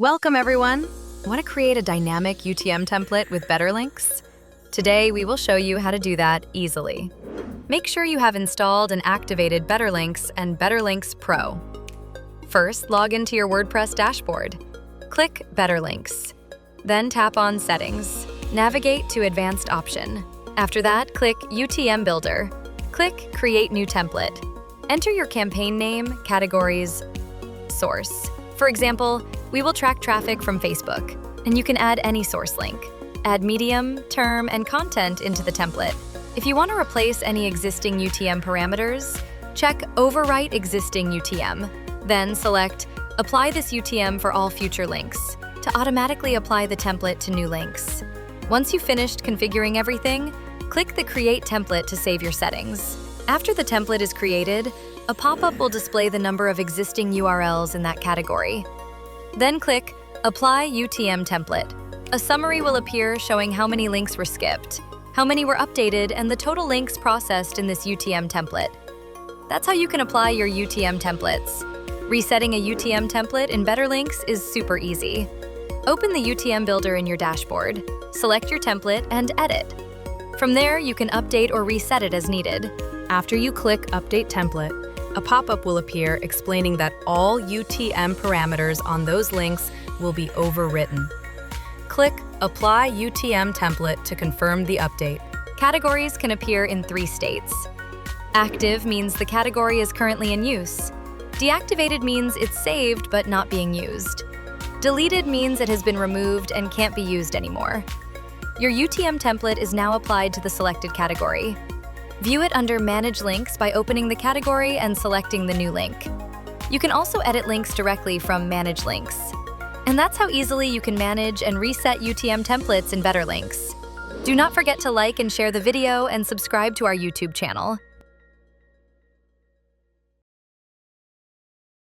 Welcome, everyone! Want to create a dynamic UTM template with BetterLinks? Today, we will show you how to do that easily. Make sure you have installed and activated BetterLinks and BetterLinks Pro. First, log into your WordPress dashboard. Click BetterLinks. Then tap on Settings. Navigate to Advanced option. After that, click UTM Builder. Click Create New Template. Enter your campaign name, categories, source. For example, we will track traffic from Facebook, and you can add any source link. Add medium, term, and content into the template. If you want to replace any existing UTM parameters, check Overwrite Existing UTM. Then select Apply this UTM for all future links to automatically apply the template to new links. Once you've finished configuring everything, click the Create Template to save your settings. After the template is created, a pop-up will display the number of existing URLs in that category. Then click Apply UTM Template. A summary will appear showing how many links were skipped, how many were updated, and the total links processed in this UTM template. That's how you can apply your UTM templates. Resetting a UTM template in BetterLinks is super easy. Open the UTM Builder in your dashboard, select your template, and edit. From there, you can update or reset it as needed. After you click Update Template, a pop-up will appear explaining that all UTM parameters on those links will be overwritten. Click Apply UTM Template to confirm the update. Categories can appear in 3 states. Active means the category is currently in use. Deactivated means it's saved but not being used. Deleted means it has been removed and can't be used anymore. Your UTM template is now applied to the selected category. View it under Manage Links by opening the category and selecting the new link. You can also edit links directly from Manage Links. And that's how easily you can manage and reset UTM templates in BetterLinks. Do not forget to like and share the video and subscribe to our YouTube channel.